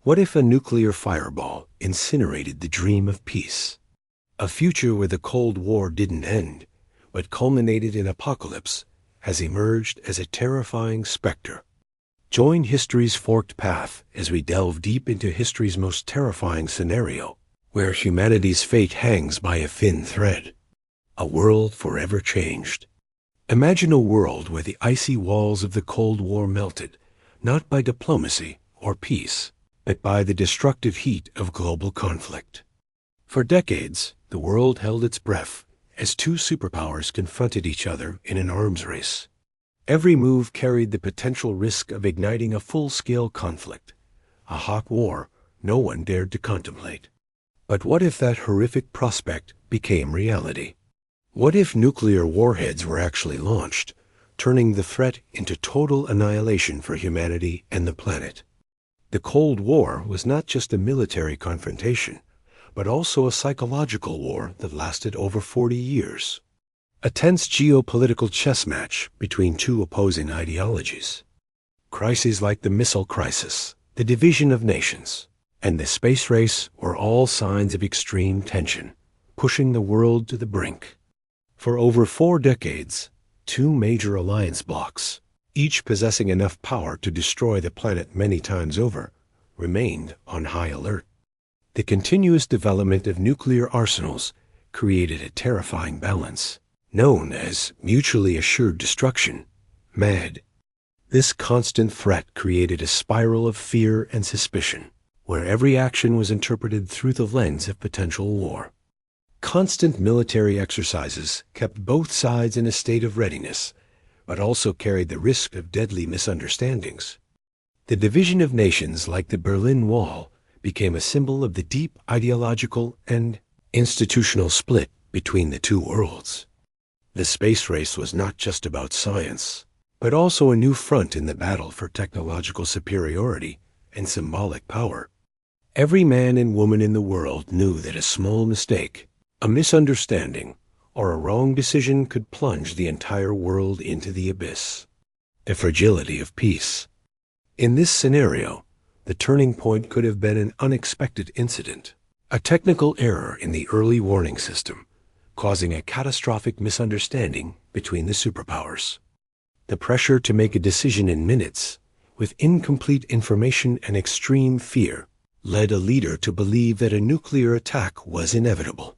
What if a nuclear fireball incinerated the dream of peace? A future where the Cold War didn't end, but culminated in apocalypse, has emerged as a terrifying specter. Join history's forked path as we delve deep into history's most terrifying scenario, where humanity's fate hangs by a thin thread. A world forever changed. Imagine a world where the icy walls of the Cold War melted, not by diplomacy or peace, but by the destructive heat of global conflict. For decades, the world held its breath as two superpowers confronted each other in an arms race. Every move carried the potential risk of igniting a full-scale conflict, a hot war no one dared to contemplate. But what if that horrific prospect became reality? What if nuclear warheads were actually launched, turning the threat into total annihilation for humanity and the planet? The Cold War was not just a military confrontation, but also a psychological war that lasted over 40 years. A tense geopolitical chess match between two opposing ideologies. Crises like the Missile Crisis, the division of nations, and the space race were all signs of extreme tension, pushing the world to the brink. For over 4 decades, two major alliance blocs, each possessing enough power to destroy the planet many times over, remained on high alert. The continuous development of nuclear arsenals created a terrifying balance, known as mutually assured destruction, MAD. This constant threat created a spiral of fear and suspicion, where every action was interpreted through the lens of potential war. Constant military exercises kept both sides in a state of readiness, but also carried the risk of deadly misunderstandings. The division of nations, like the Berlin Wall, became a symbol of the deep ideological and institutional split between the two worlds. The space race was not just about science, but also a new front in the battle for technological superiority and symbolic power. Every man and woman in the world knew that a small mistake, a misunderstanding, or a wrong decision could plunge the entire world into the abyss. The fragility of peace. In this scenario, the turning point could have been an unexpected incident, a technical error in the early warning system, causing a catastrophic misunderstanding between the superpowers. The pressure to make a decision in minutes, with incomplete information and extreme fear, led a leader to believe that a nuclear attack was inevitable.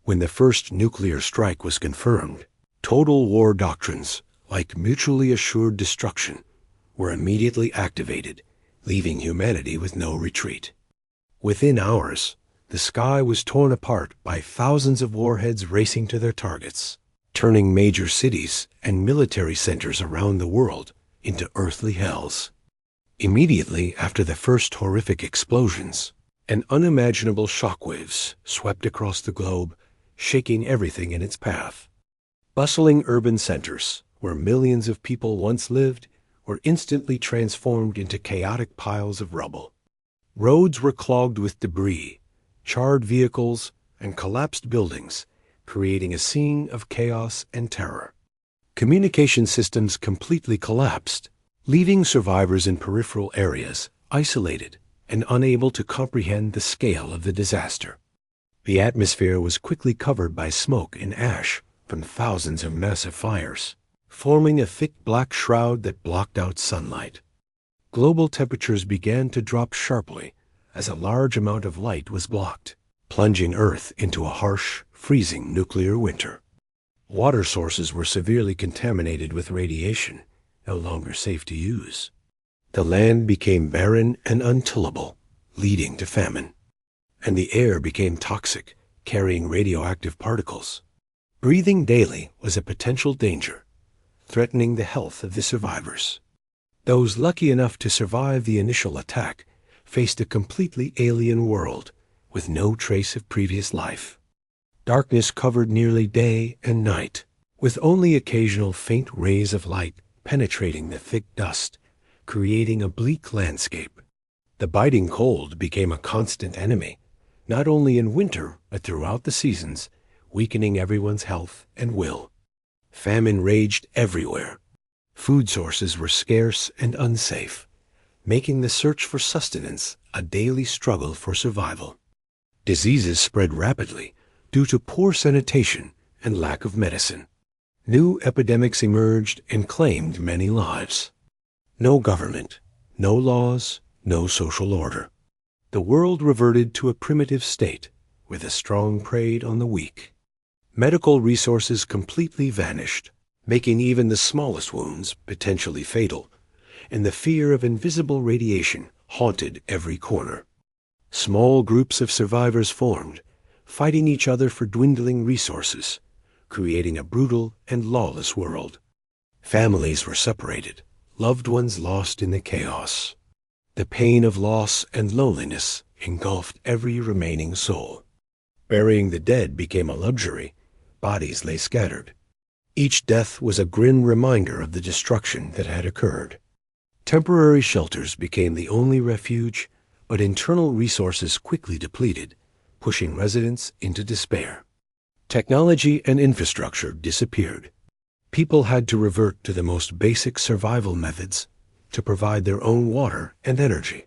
When the first nuclear strike was confirmed, total war doctrines, like mutually assured destruction, were immediately activated, leaving humanity with no retreat. Within hours, the sky was torn apart by thousands of warheads racing to their targets, turning major cities and military centers around the world into earthly hells. Immediately after the first horrific explosions, an unimaginable shockwaves swept across the globe, shaking everything in its path. Bustling urban centers, where millions of people once lived, were instantly transformed into chaotic piles of rubble. Roads were clogged with debris, charred vehicles, and collapsed buildings, creating a scene of chaos and terror. Communication systems completely collapsed, leaving survivors in peripheral areas isolated and unable to comprehend the scale of the disaster. The atmosphere was quickly covered by smoke and ash from thousands of massive fires, forming a thick black shroud that blocked out sunlight. Global temperatures began to drop sharply as a large amount of light was blocked, plunging Earth into a harsh, freezing nuclear winter. Water sources were severely contaminated with radiation, no longer safe to use. The land became barren and untillable, leading to famine. And the air became toxic, carrying radioactive particles. Breathing daily was a potential danger, threatening the health of the survivors. Those lucky enough to survive the initial attack faced a completely alien world with no trace of previous life. Darkness covered nearly day and night, with only occasional faint rays of light penetrating the thick dust, creating a bleak landscape. The biting cold became a constant enemy, not only in winter but throughout the seasons, weakening everyone's health and will. Famine raged everywhere. Food sources were scarce and unsafe, making the search for sustenance a daily struggle for survival. Diseases spread rapidly due to poor sanitation and lack of medicine. New epidemics emerged and claimed many lives. No government, no laws, no social order. The world reverted to a primitive state, with the strong preyed on the weak. Medical resources completely vanished, making even the smallest wounds potentially fatal, and the fear of invisible radiation haunted every corner. Small groups of survivors formed, fighting each other for dwindling resources, creating a brutal and lawless world. Families were separated, loved ones lost in the chaos. The pain of loss and loneliness engulfed every remaining soul. Burying the dead became a luxury. Bodies lay scattered. Each death was a grim reminder of the destruction that had occurred. Temporary shelters became the only refuge, but internal resources quickly depleted, pushing residents into despair. Technology and infrastructure disappeared. People had to revert to the most basic survival methods to provide their own water and energy.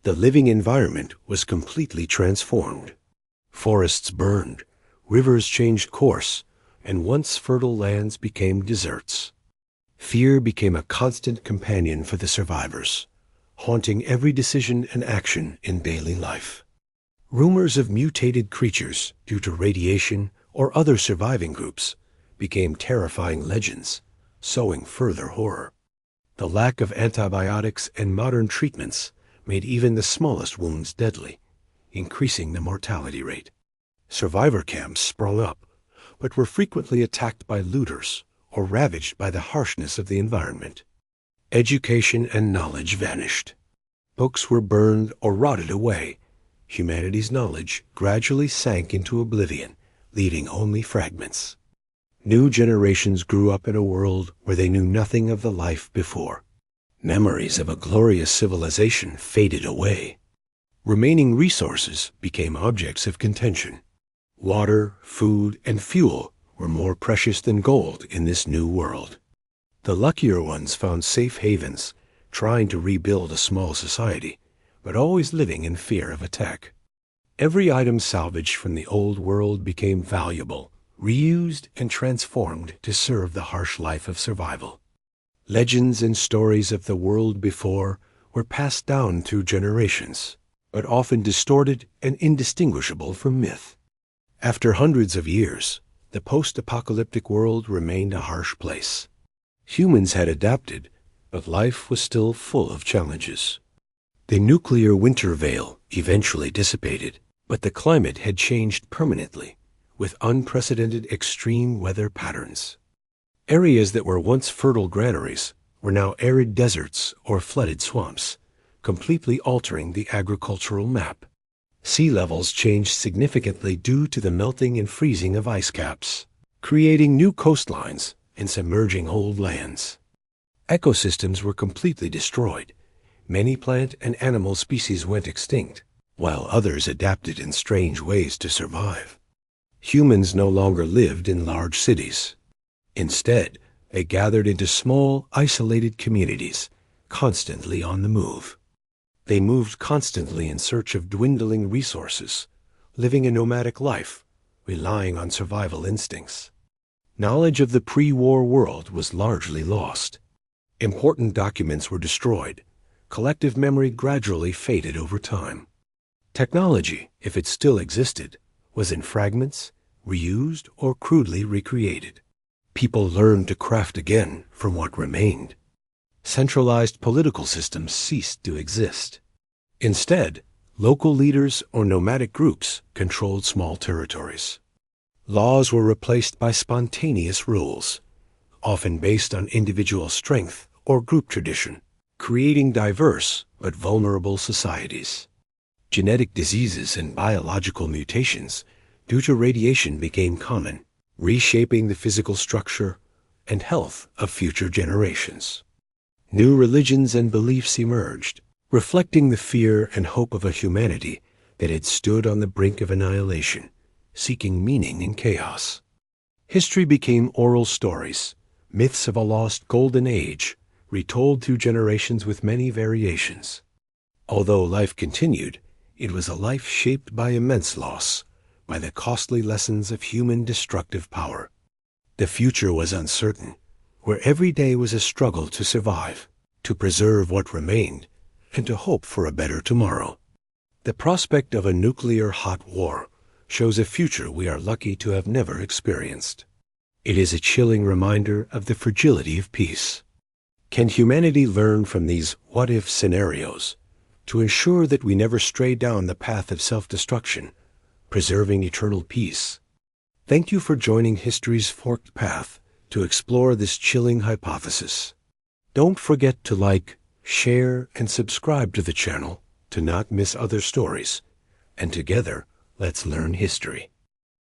The living environment was completely transformed. Forests burned, rivers changed course, and once fertile lands became deserts. Fear became a constant companion for the survivors, haunting every decision and action in daily life. Rumors of mutated creatures due to radiation or other surviving groups became terrifying legends, sowing further horror. The lack of antibiotics and modern treatments made even the smallest wounds deadly, increasing the mortality rate. Survivor camps sprung up, but were frequently attacked by looters or ravaged by the harshness of the environment. Education and knowledge vanished. Books were burned or rotted away. Humanity's knowledge gradually sank into oblivion, leaving only fragments. New generations grew up in a world where they knew nothing of the life before. Memories of a glorious civilization faded away. Remaining resources became objects of contention. Water, food, and fuel were more precious than gold in this new world. The luckier ones found safe havens, trying to rebuild a small society, but always living in fear of attack. Every item salvaged from the old world became valuable, reused and transformed to serve the harsh life of survival. Legends and stories of the world before were passed down through generations, but often distorted and indistinguishable from myth. After hundreds of years, the post-apocalyptic world remained a harsh place. Humans had adapted, but life was still full of challenges. The nuclear winter veil eventually dissipated, but the climate had changed permanently, with unprecedented extreme weather patterns. Areas that were once fertile granaries were now arid deserts or flooded swamps, completely altering the agricultural map. Sea levels changed significantly due to the melting and freezing of ice caps, creating new coastlines and submerging old lands. Ecosystems were completely destroyed. Many plant and animal species went extinct, while others adapted in strange ways to survive. Humans no longer lived in large cities. Instead, they gathered into small, isolated communities, constantly on the move. They moved constantly in search of dwindling resources, living a nomadic life, relying on survival instincts. Knowledge of the pre-war world was largely lost. Important documents were destroyed. Collective memory gradually faded over time. Technology, if it still existed, was in fragments, reused, or crudely recreated. People learned to craft again from what remained. Centralized political systems ceased to exist. Instead, local leaders or nomadic groups controlled small territories. Laws were replaced by spontaneous rules, often based on individual strength or group tradition, creating diverse but vulnerable societies. Genetic diseases and biological mutations due to radiation became common, reshaping the physical structure and health of future generations. New religions and beliefs emerged, reflecting the fear and hope of a humanity that had stood on the brink of annihilation, seeking meaning in chaos. History became oral stories, myths of a lost golden age, retold through generations with many variations. Although life continued, it was a life shaped by immense loss, by the costly lessons of human destructive power. The future was uncertain, where every day was a struggle to survive, to preserve what remained, and to hope for a better tomorrow. The prospect of a nuclear hot war shows a future we are lucky to have never experienced. It is a chilling reminder of the fragility of peace. Can humanity learn from these what-if scenarios to ensure that we never stray down the path of self-destruction, preserving eternal peace? Thank you for joining history's forked path to explore this chilling hypothesis. Don't forget to like, share, and subscribe to the channel to not miss other stories. And together, let's learn history.